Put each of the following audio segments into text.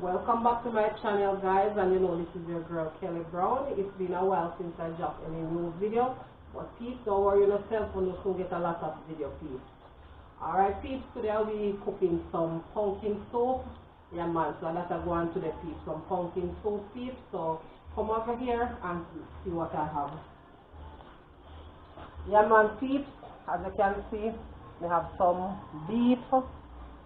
Welcome back to my channel, guys, and you know this is your girl Kelly Brown. It's been a while since I dropped any new video, but peeps, don't worry yourself when you soon get a lot of video, peeps. Alright peeps, today I'll be cooking some pumpkin soup. Yeah man, so that's a go on to the peeps, some pumpkin soup, peeps. So come over here and see what I have. Yeah man, peeps, as you can see, we have some beef,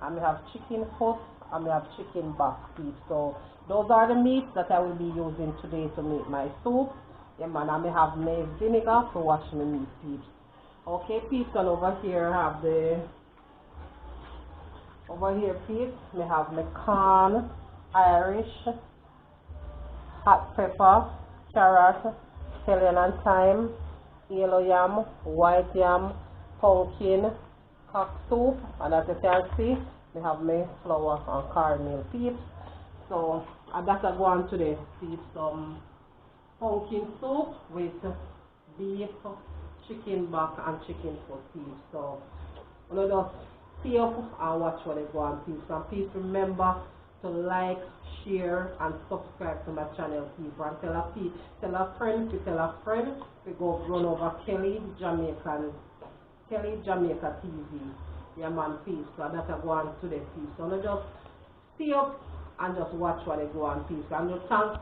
and we have chicken foot, and we have chicken back, peeps. So those are the meats that I will be using today to make my soup. Yeah man, and I have my vinegar to wash my meat, peeps. Okay peeps, and over here I have peeps, we have my corn, Irish, hot pepper, carrot, scallion and thyme, yellow yam, white yam, pumpkin, cock soup, and as you can see, we have my flour and cornmeal, peeps. So that's a go on today, peeps, some pumpkin soup with beef, chicken back and chicken foot, peeps. So I'm just see up and watch what they go on, peeps. And please remember to like, share and subscribe to my channel, peeps. And tell a friend we go run over Kelly Jamaica TV. Yeah man, peeps. So that's a go on today, peeps. So I'm just see up and just watch what they go on, peeps. And just thanks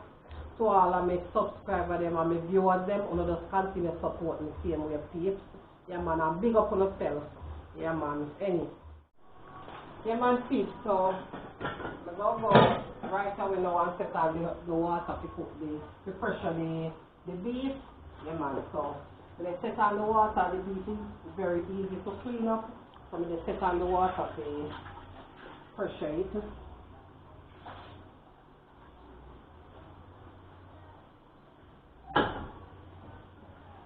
to all of my subscribers them and my viewers them. I'm just continue supporting the same way, peeps. Yeah man, and big up on yourself. Yeah man, yeah man, peeps. So I'm gonna go right away now and set on the water to cook to pressure the beef. Yeah man, so when I set on the water, the beef is very easy to clean up. So I'm just set on the water to pressure it.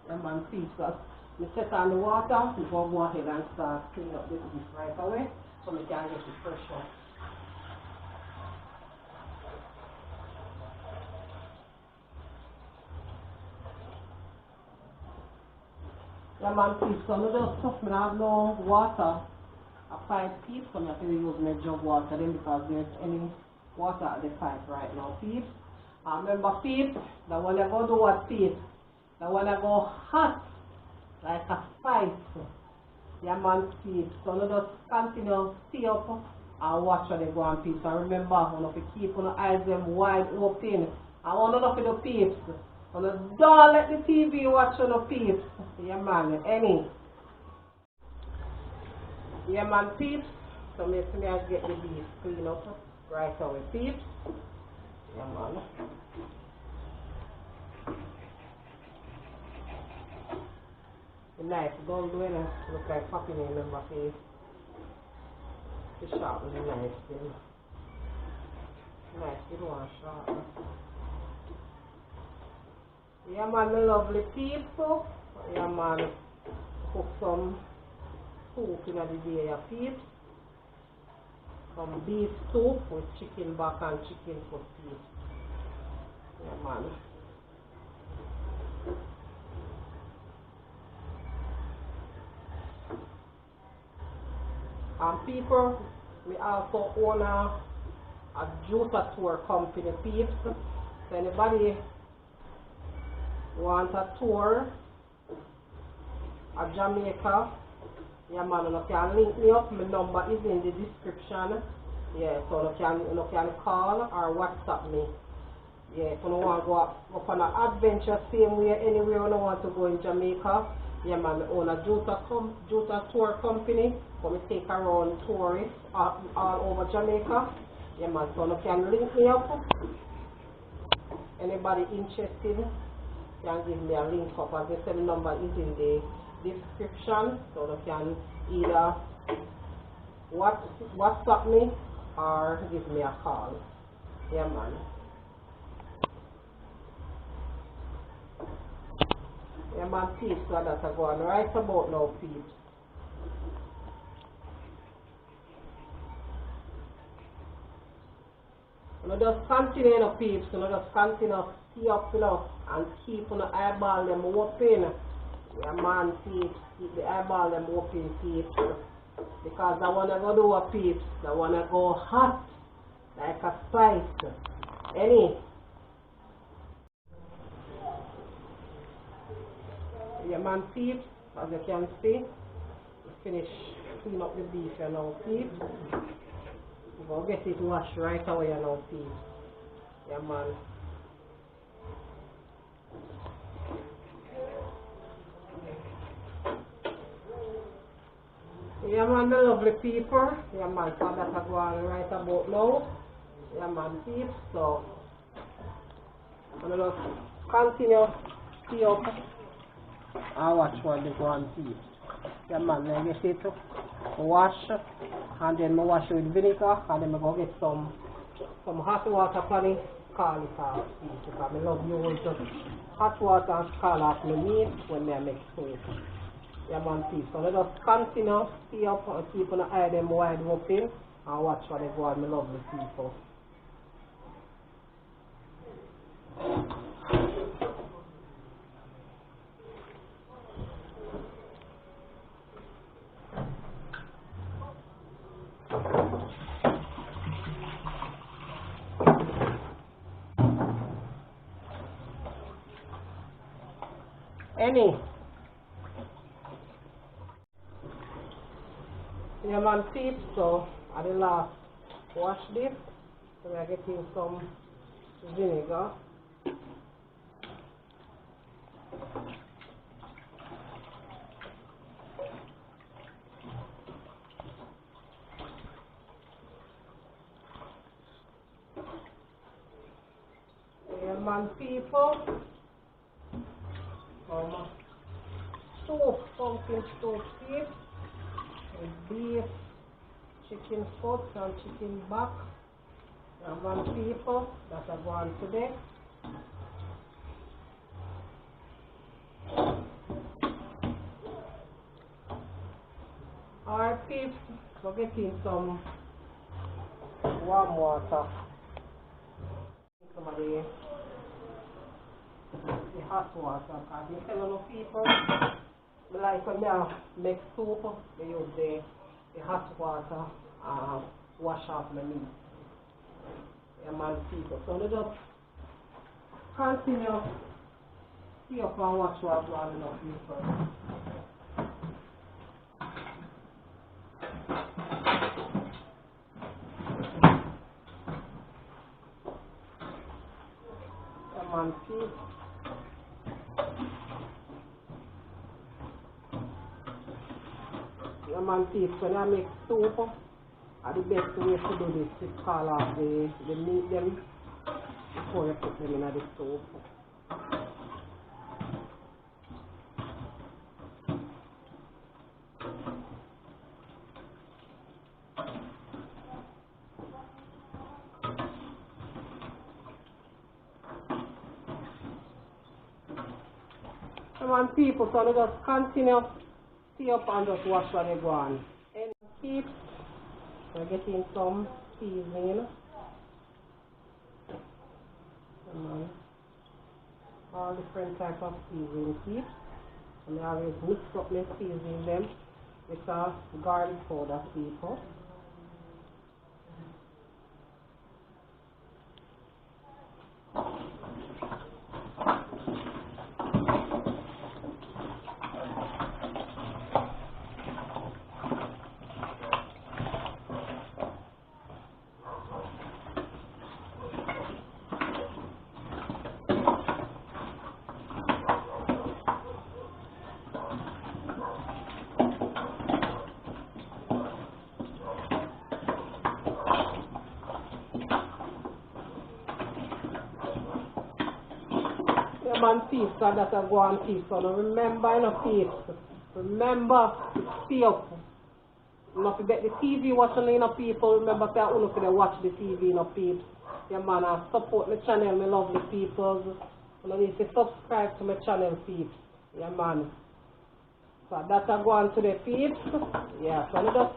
Yeah man, peeps. So we set on the water, we go ahead and start cleaning up this beef right away so we can get it pressure. Yeah man, peeps, so I just stuff me have no water. A pipe, peeps, so I have to use my jug water then because there's any water at the pipe right now, peeps. Remember peeps, that when I go do what, peeps, that when I go hot like a spice. Yeah man, peeps, so I just continue stay up and watch what they go on, peeps. And remember, I want to keep your eyes them wide open. I want to look at the peeps. Don't let the TV watch on the peeps. Yeah man, yeah man, peeps. So me I get the beef clean up right away, peeps. Yeah man. The knife don't do anything. Look like popping in my face. To sharpen the knife still. Knife you don't want to sharpen. Yeah man, my lovely people. Yeah man, cook some soup in the day, yeah peeps. Some beef soup with chicken back and chicken foot, peeps. Yeah man. And people, we also own a juicer tour company, peeps. So anybody want a tour at Jamaica, yeah man, you can link me up. My number is in the description. Yeah, so you can call or WhatsApp me. Yeah, if you want to go up on an adventure same way anywhere you want to go in Jamaica, yeah man, I own a juicer tour company. So we take around tourists all over Jamaica. Yeah man, so you can link me up. Anybody interested can give me a link up. As I said, the number is in the description, so you can either WhatsApp me or give me a call. Yeah man. Yeah man, peeps, so that's a go on right about now, peeps. You just continue, you know, peeps, you know, just continue stay up, you know, and keep on the eyeball them open. Yeah man, peeps, keep the eyeball them open, peeps. Because I wanna go do a peeps, I wanna go hot like a spice. Any. Yeah, man, peeps, as you can see, we finish clean up the beef, you know, peeps. We're going to get it washed right away, you know, peeps. Yeah, man. Yeah, man, the lovely people. Yeah, man, so that's what I'm right about now. Yeah, man, peeps. So, I'm going to continue see up and watch what they go and peeps. Yeah, man, I get it wash, and then I wash it with vinegar, and then I go get some hot water for the scald it off, because I love use hot water and scald off my meat when I make soup. Yeah, man, peace. So let us continue, see up and keep an eye them wide open and watch what they go on, my lovely people. Any? Yeah, man, peeps. So at the last wash this, so we are getting some vinegar. Yeah, man, people. Soup, pumpkin soup peeps. With beef, chicken foot and chicken back. And one people that are going today. Alright peeps, we're getting some warm water. Some of the hot water, because you tell a lot of people, like when they make soup, they use the hot water wash off the meat. Yeah, man, people. So they just continue, see up and watch what's going on, people. Yeah, man, people. Yeah, man, peeps, when I make soup, the best way to do this is call off the meat them before you put them in the soup. Come on, people, so they just continue, see up and just watch what they go on. And peeps, we're getting some seasoning. All different types of seasoning peeps. And I always mix up my seasoning them with garlic powder, people. Yeah, man, peeps, so that's a go on peeps. So now remember, you know, peeps. Remember to stay up. Not forget the TV watching, you know, people. Remember to watch the TV, you know, peeps. Yeah, man, I support my channel, my lovely people. You need to subscribe to my channel, peeps. Yeah, man. So that's a go on to the peeps. Yeah, so just.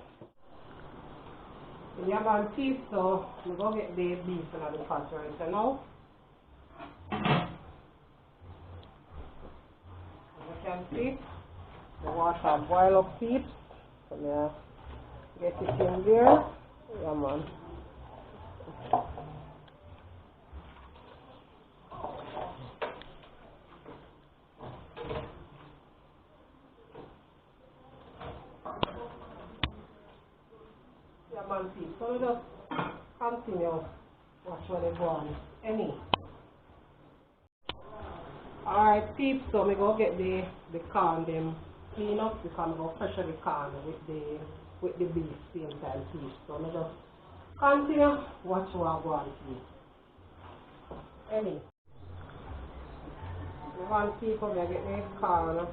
Yeah, man, peeps. So we go get the beef in the pot right now. As you can see, the water boil up, peeps. So yeah, get it in there. Yeah, man. man, see. So we just continue. Watch where they go on. Any. Alright, peeps, so we go get the corn them clean up because we go pressure the corn with the beef same time, peeps. So we just continue. Watch where I go on, peeps. Any. We want people to get the corn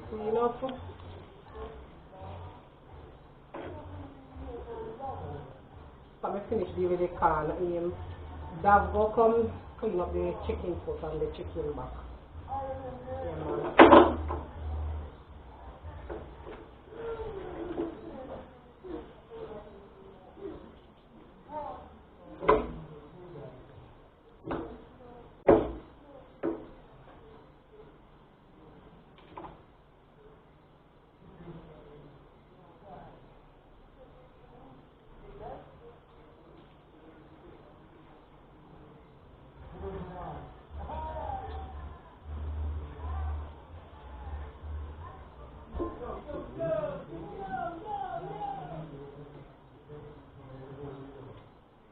clean up. So I finish dealing with the corn. Dav go come clean up the chicken foot and the chicken back. Yeah, man.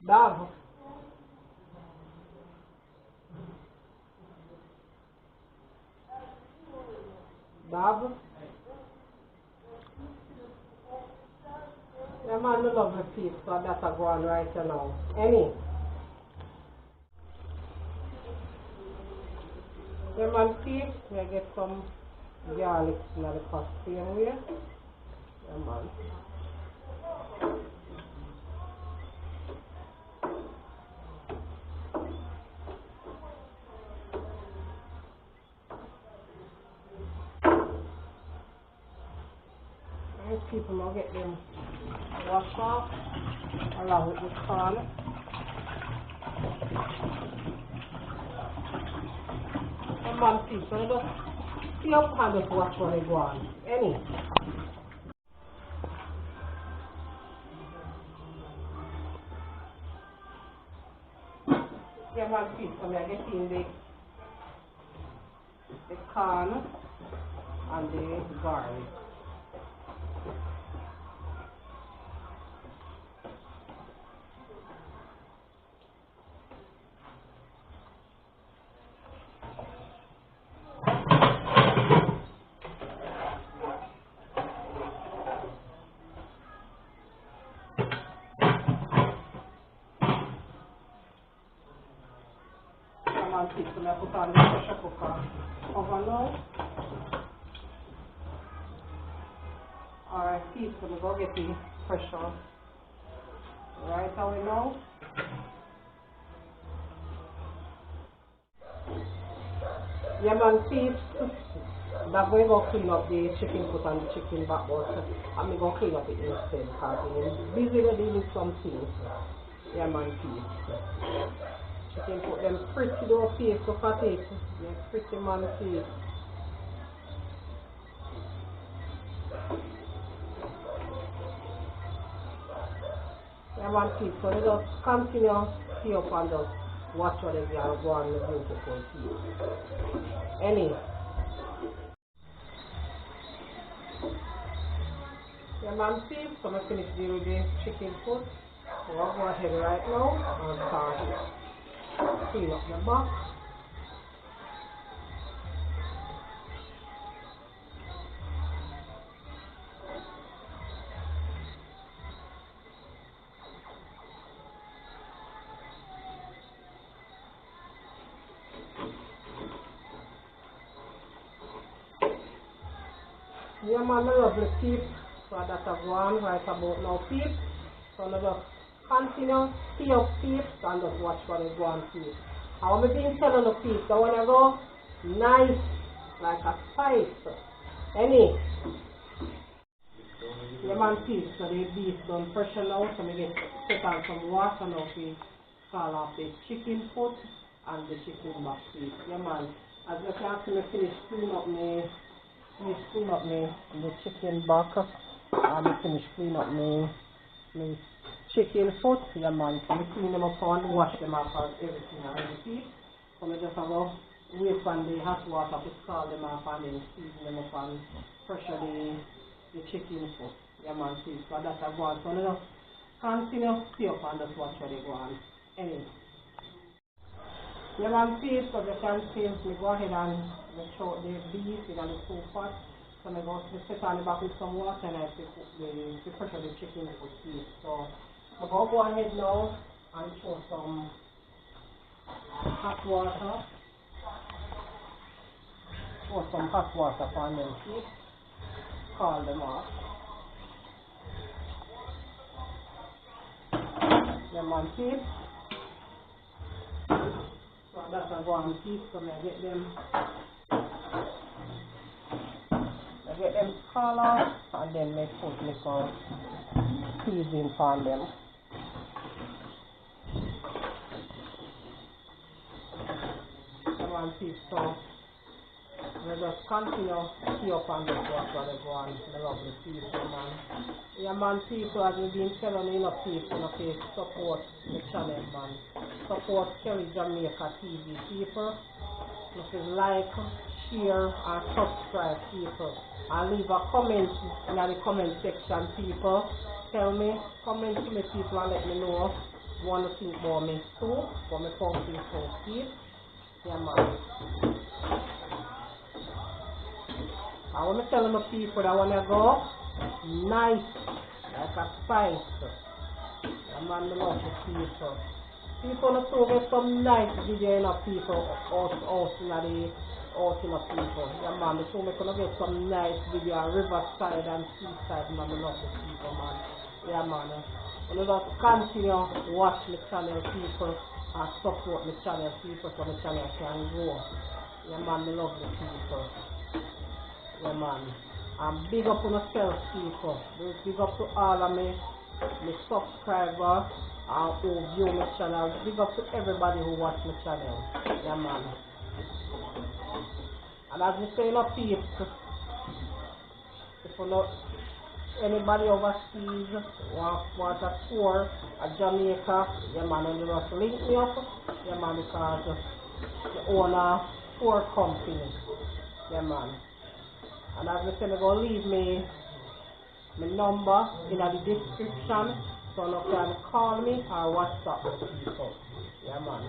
Dav. Dav. Yeah, man, I love the piece, so that's a go on right now. Any. Yeah, man, see, we get some garlic in the costume here. Yeah, man. And people will get them washed off along with the corn. And man, see, so you just see up and just watch where they go on. Any. Yeah, man, see, so I get in the corn and the garlic. And see, so I put on the pressure cooker over now. Alright, see, so we go get the pressure right away now. Yeah, man, see, that way go clean up the chicken foot and the chicken back, but I'm going to clean up it instead because I'm busy dealing with some things. Yeah, man, see. Chicken foot them pretty though, face so fat it. Yeah, pretty man, see. Yeah, man, see. So they just continue see up and just watch what they are going to do beautiful see. Any. Yeah, man, see. So I finish dealing with the chicken foot. So I'll go ahead right now and start clean up the box. Yeah, man, I love the peep. So that's a go on right about now, peep. So I just continue, see up peeps and just watch what they go on peep. I want to be telling the peeps, I want to go nice, like a spice. Any. Yeah, man, peeps, so the beef done pressure now, so I get set on some water now to fall off the chicken foot and the chicken back peeps. Yeah, man, as you can see, I finish clean up the chicken back and I finish clean up my chicken foot. Yeah, man, so I clean them up and wash them off and everything and everything. So I just have to wait for the hot water to scald them off and then season them up and pressure the chicken foot. Yeah, man, see, so that's a go on. So I just Continue, stay up and just watch where they go on. Anyway. Yeah, man, see, so you can see, me go ahead and show the beef in the soup pot. So I go to set on the back with some water and I the pressure the chicken for steam. So I go ahead now and show some hot water. Pour some hot water on them, see? Call them off. Yeah, man, see? So that's I go and keep, so I get them call off and then I put little seasoning on them. Yeah, man, see, so we just continue to see up and just watch what they go on. I love the people, man. Yeah, man, people, as we've been telling you, people, support the channel, man. Support Kelly Jamaica TV, people. If you like, share, and subscribe, people. And leave a comment in the comment section, people. Tell me, comment to me, people, and let me know what you want to think about me too, for me pumpkin soup, yeah, man. I want to tell the people that when you go, nice, like a spice. A man love the people. People also get some nice video in the people out in the people. Yeah, man, so we can get some nice video riverside and seaside, man. I love the people, man. Yeah, man. And just continue watch my channel, people, and support my channel, people, so my channel can grow. Yeah, man, I love the people. Yeah, man. And big up on myself, people. Big up to all of my subscribers and who view my channel. Big up to everybody who watch my channel. Yeah, man. And as you say, people, if you know anybody overseas want a tour at Jamaica, yeah, man, and you just link me up. Yeah, man, because the owner tour company. Yeah, man. And as I said, I'm going to leave my number in the description so you can call me or WhatsApp me, people. Yeah, man.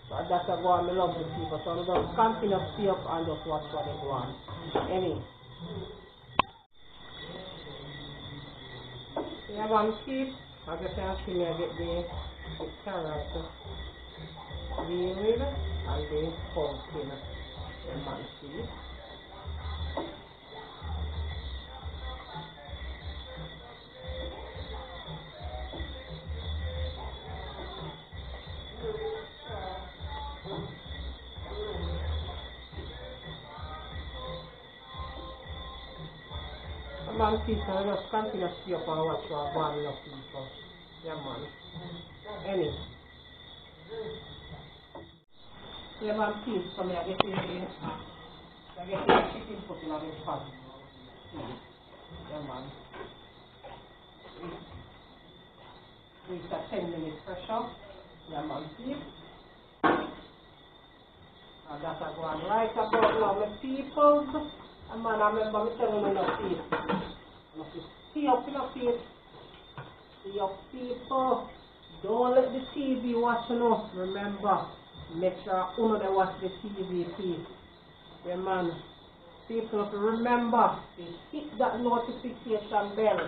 So that's why I love the people. So I'm just continue to stay up and just watch what they go on. Anyway. Yeah, man, keep. As you can see, I get the carrot green and the pumpkin. Yeah, man, see. Man, people, I just continue to see up and watch what going on, people. Yeah, man. Anyway. Yeah, man, please, so I get the chicken put in the pot. Yeah, man. Reach a 10-minute pressure. Yeah, man, see. And that's a going right about now, my people. And man, I remember me telling you no feet. See up in your feet. See up, people. Don't let the TV watch you know. Remember, make sure you they watch the TV, please. Yeah, man. People, remember, hit that notification bell.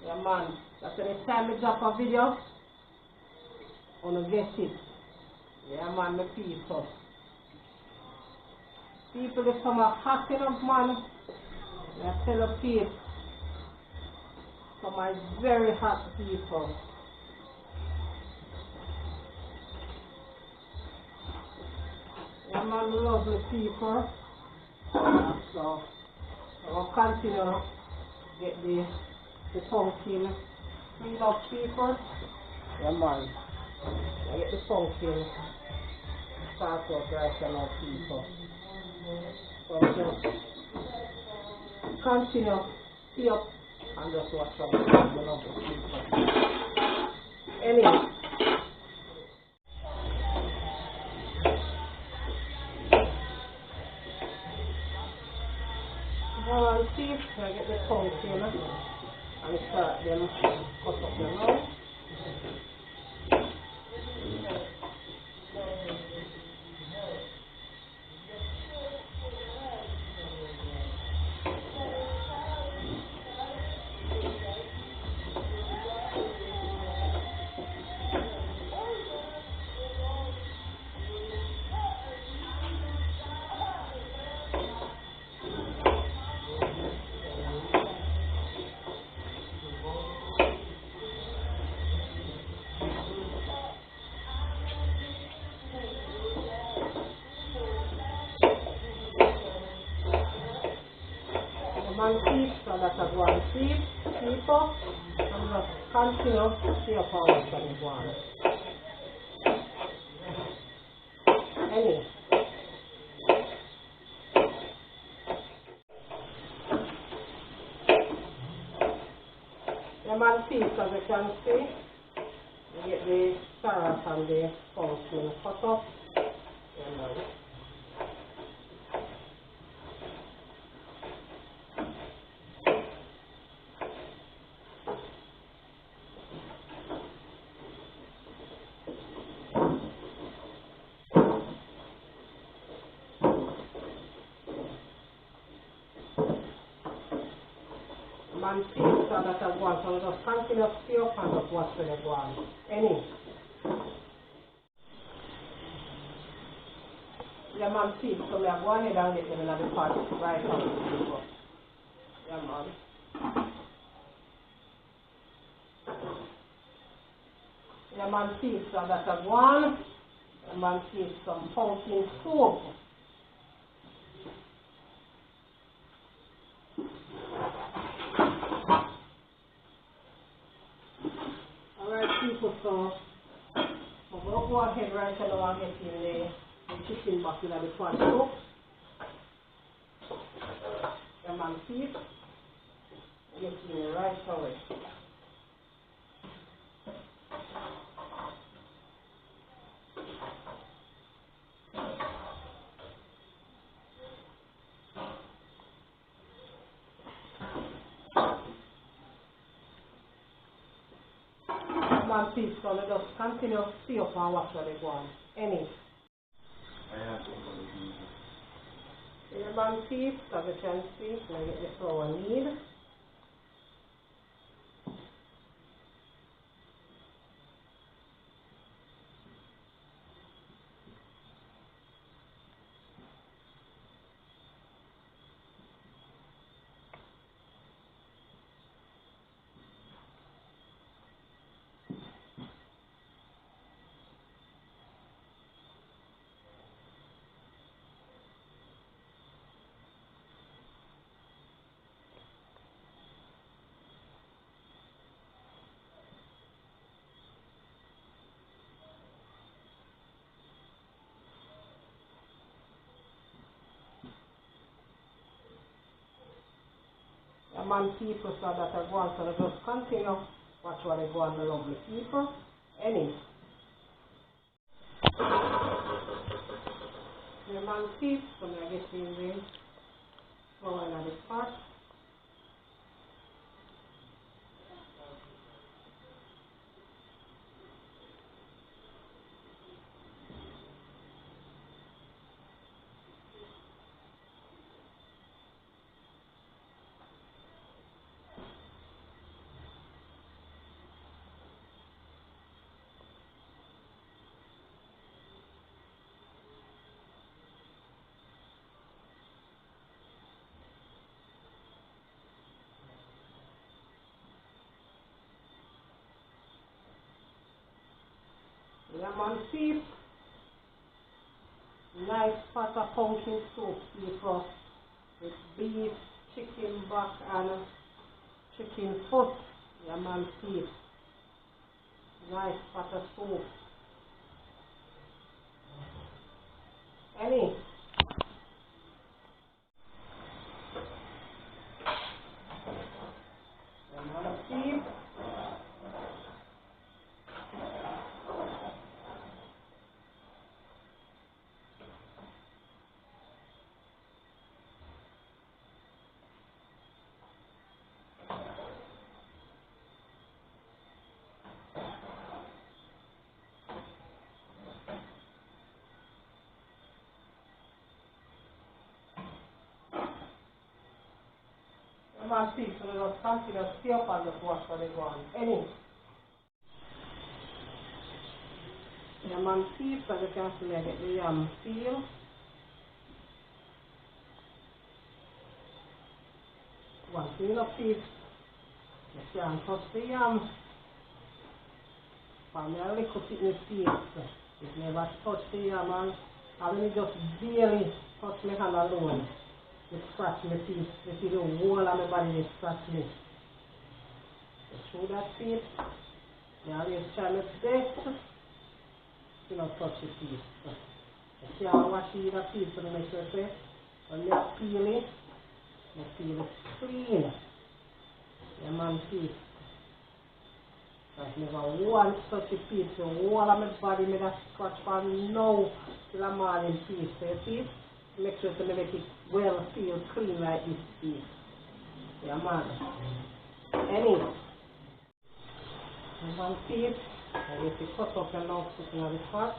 Yeah, man. That's any time I drop a video, you get it. Yeah, man, the people. People, they come a hot enough, man. I tell the people. Some are very hot people. Yeah, man, lovely people. So, I'll continue to get the pumpkin clean up, people. Yeah, man. I get the pumpkin start out right now, people. So, just continue, see up, and just watch out the lovely people. Anyway. Go and see, I get the pumpkin and it's got them cut up them now. Man keep so that I go and keep up and just continue to see up how much I go on. Any. The man keep, as you can see, you get the carrot and the pumpkin cut up. Man keep so that I go on, so just continue to stay up and just watch where they go on. Any. The man keep, so we are going ahead and get them in the pot right now. Yeah, man. The man keep so that I go on. The man keep some pumpkin soup. People, so we'll go ahead right now and get in the chicken back in the pot soup. The man keep get in right away. Man keep, so let us continue to see up and watch where they go on. Any. The man keep, as you can see, so I get the flour need. The man people so that I go on, so I just continue watch what they go on, the lovely people. Any. The man keep, so I get in the flour in the pot. Lemon soup, nice pot of pumpkin soup people with beef, chicken back and chicken foot. Lemon soup, nice pot of soup. Any? Lemon soup. man see, so they just continue to stay up and just watch what they go on. Any. Yeah, man see, so you can see I get the yam peel. Once you look it, you can touch the yam. For me, I like to put in the face. It never touch the yam and I will just barely touch my hand alone. It scratch my feet. You see the whole of my body it scratch me. So through that feet, I always try my best to not touch the feet. You can't wash the feet so the next way. When you peel it, you feel it clean. Your man feet. I've never once touched a piece. So all of my body made a scratch from now till the morning piece. So you see? Make sure to make it well feel clean like this piece. Yeah man. Any. Your man feet. And if you cut up your nose sitting on the pot.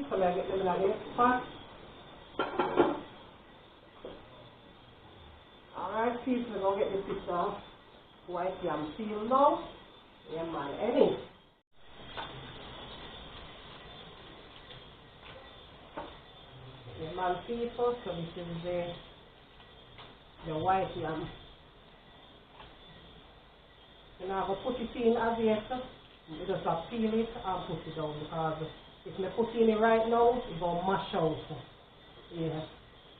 So I get them in a pot. Alright, people, we're going to get this down. White yam peel now. Yeah, man, any. Yeah, man, people, so this is the white yam. And I'm going to put it in as yet. You just have to peel it and put it down because if I put it in right now, it's going to mash out. Yeah.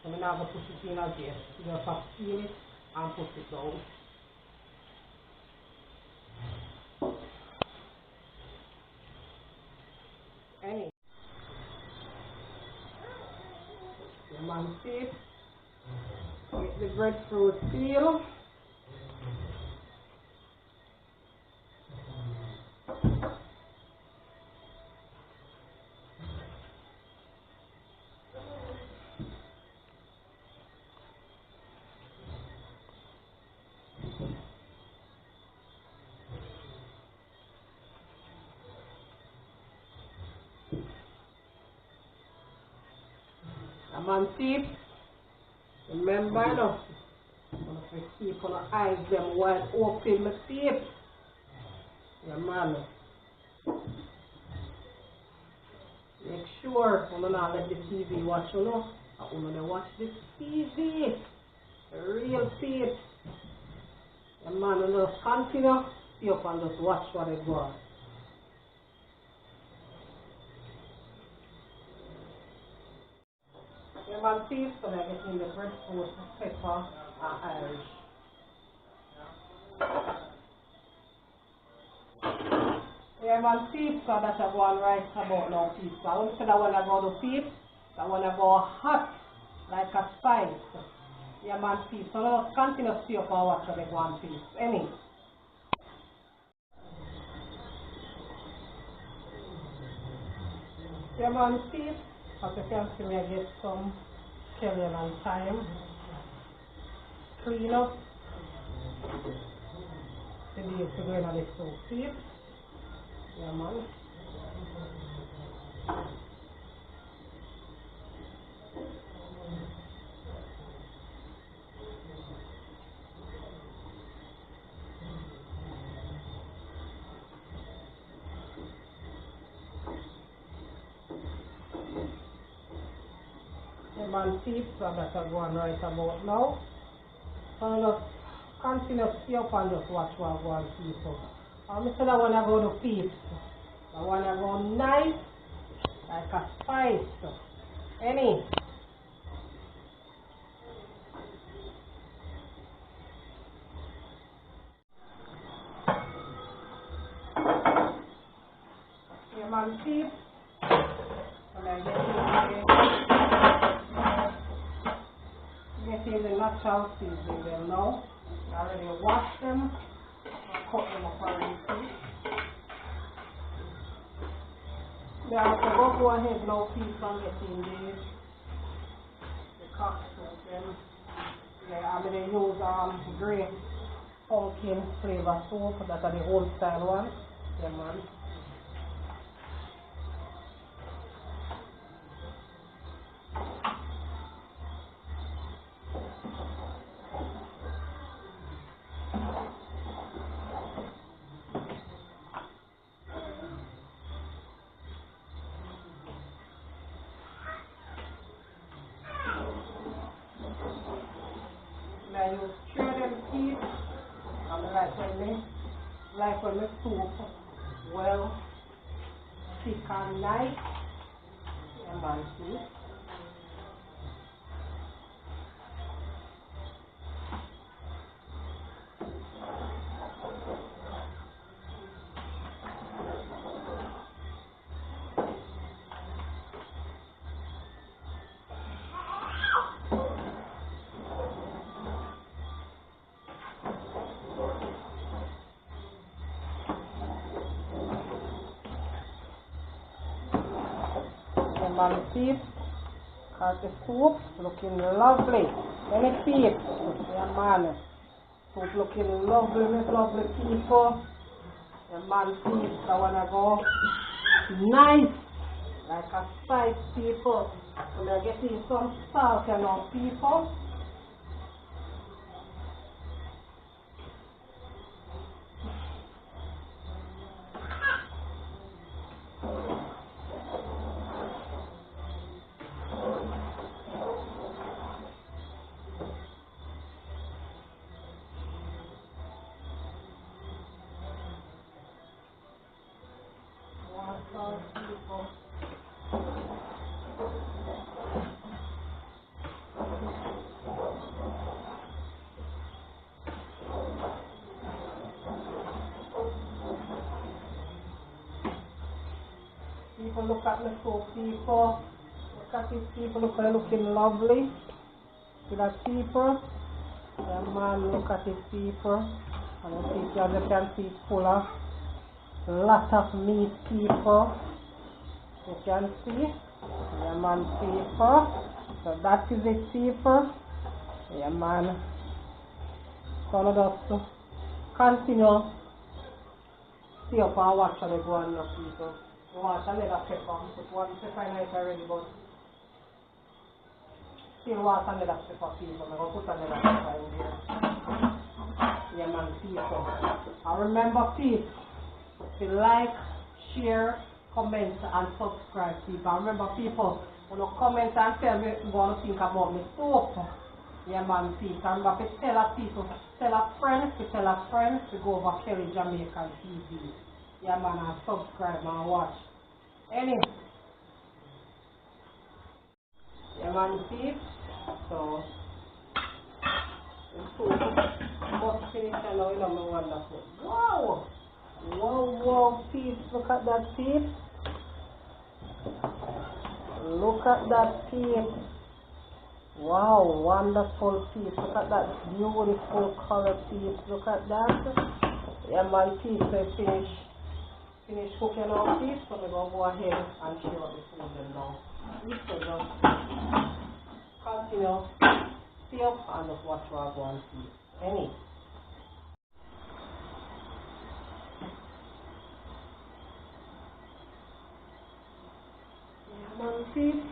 So I'm not going to put it in as yet. You just have to peel it and put it down. Any. The man see. Get the breadfruit peel. Man see, remember now, if you keep on the eyes them wide open, my see. Yeah man. Make sure you not let the TV watch you know. You don't watch the TV. The real tape. Yeah man, you just continue, stay up and just watch what they go on. Yeah man, see, so I get in the breadfruit, pepper, and Irish. Yeah man, see, so that I go on right about now, peeps. So I want to say that when I go to peeps, that when I go hot, like a spice. Yeah man, peeps. So now continue to stay up and watch what they go on, peeps. Any. Yeah man, peeps. As you can see, I get some scallion and thyme. Clean up the base to go in the soup, peeps. Yeah man. Yeah man, peeps. So that I go on right about now. So I just continue to stay up and just watch what I go on, peeps. I said I want to go to peeps. I want to go nice, like a spice. Any. Yeah man, peeps. And I get in the natural seasoning them now. I already washed them. I cut them up already, peeps. Yeah, so go ahead now, please, and get in the cock soup. Then, yeah, I'm going to use grape pumpkin flavor soup. That's the old style one. Yeah, man. I use shredded peas. And like when the soup well thick and nice. Yeah, man, see. Man, see, cause the soup looking lovely. Let me see it. Yeah, man. Soup looking lovely, lovely people. Yeah, man, see, I wanna go nice, like a spice people. And I get in some salt, you know, people. People. People look at me so people. Look at these people, look at looking lovely. See that people? Yeah, man, look at these people. And you see, as you can see, it's full of lot of meat people. You can see. Yeah, man, people. So that is it, people. Yeah, man. So now just continue. See up and watch how they go on, people. Watch another pepper. Put one pepper in it already, but still want another pepper, people. I'm going to put another pepper in there. Yeah, man, people. And remember, please, to like, share, comment, and subscribe, people. And remember, people, when you comment and tell me what you think about me soap. Yeah, man, people. And remember, to tell a people, tell a friend, to go over Jamaican TV. Yeah, man, and subscribe and watch. Anyway, yeah, man, see? So, the soup must finish and now you know me wonderful. Wow! Wow, wow, peeps, look at that, peeps. Look at that, peeps. Wow, wonderful, peeps. Look at that beautiful color, peeps. Look at that. Yeah, my peeps, they finish cooking our peeps, so we're going to go ahead and share the food then now. So just continue, see up and just watch what I go and see. Any. Yeah, man, peeps.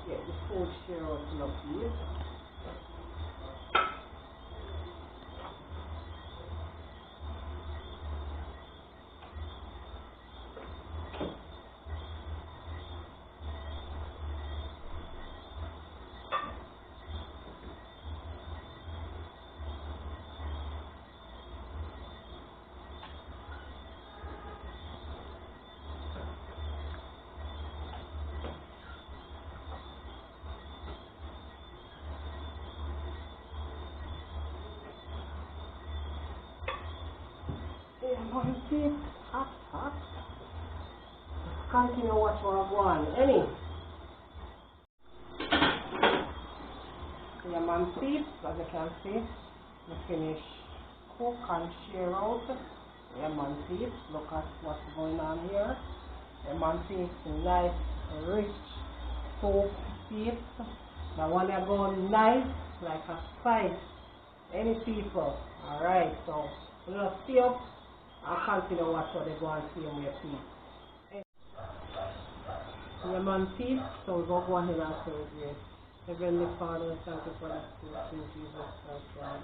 Get the food share out to the peeps. Yeah, man, peeps. Hot, hot. Just continue watch what I go on. Any. Yeah, man, peeps, as you can see, we finish cook and share out. Yeah, man, peeps, look at what's going on here. The man takes nice, rich soup paste. Now when they're going nice, like a spice. Any people. Alright, so we're going to stay up and continue watch how they go and see them with peace. Lemon peace, so we're going to go ahead and celebrate. Heavenly Father, thank you for this food in Jesus Christ, God.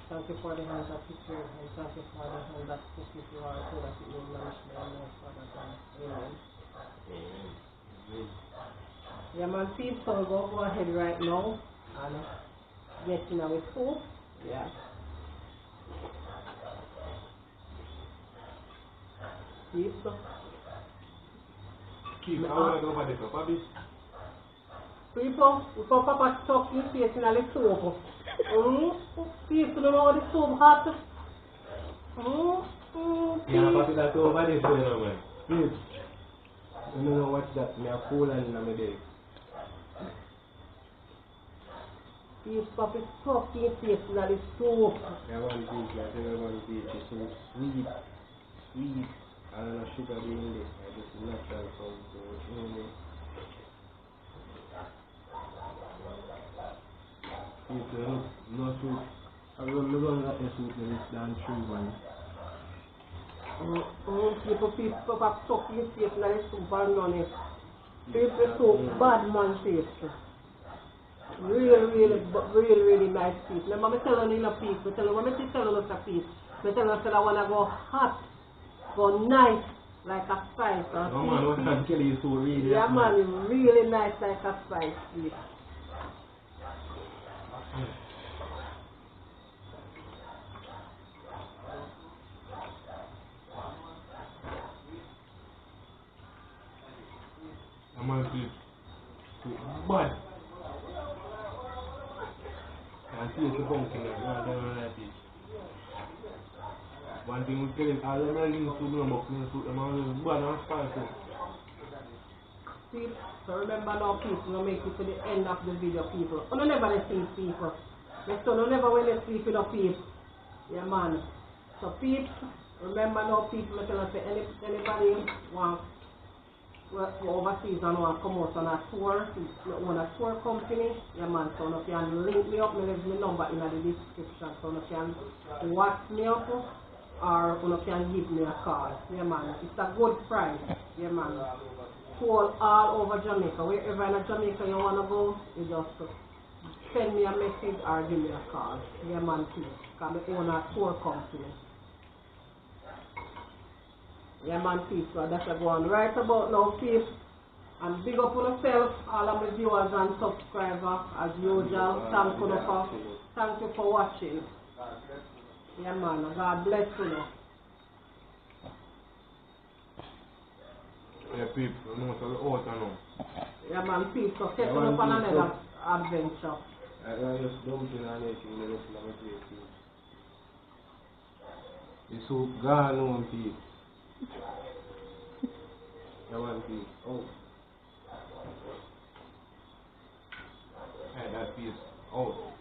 Thank you for the hands that prepared and thank you for the hands that cook it for our so that it will nourish my life, Father God. Amen. Yeah, man, peace, so we're going to go ahead right now and get in our soup. Yeah. Peace. Keep out over the top, Bobby. People, we put Papa stuck his face in the soup. People don't know the soup hot. Yeah, pass that over this way now, man. Please. You don't know what's that. Me a cool and in my day. Please, Papa stuck his face in the soup. I want this, like everyone this. It's so sweet. Sweet. I don't know sugar in it. I just natural from so People, no soup. I don't know the soup that is done through one. People Papa stuck his face in the soup and none it. People soup, bad man taste. Really nice piece. Remember me telling you a piece, me telling you a piece. Me telling you that I wanna go hot, go nice like a spice. No man, what can kill you so really? Yeah man, really nice like a spice piece. I'm on this. Bad. I see it's a pumpkin like that, I don't like it. One thing we kill all the melting food, no more clean food, I'm always bad and spicy. See, so remember now people, we make it to the end of the video people. You never sleep people. Next time, you never when they sleep in a people. Yeah man. So people, remember now people, I tell us anybody want work overseas and want to come out on a tour, you own a tour company, yeah man, so you can link me up, me leave my number in the description, so you can watch me up or you can give me a call, yeah man, it's a good price, yeah man, tour all over Jamaica, wherever in Jamaica you want to go, you just send me a message or give me a call, yeah man, please, because I own a tour company. Yeah man, peace, so that's a go on right about now, peace. And big up on yourself, all of my viewers and subscribers, as usual. Thank you for watching. Yeah man, God bless you. Yeah people, you know, so we're out now. Yeah man, peace, so catch you up on another adventure. I just dumped in and making the rest of my plate. The soup gone on people. I want to oh. Hey, that piece. Oh.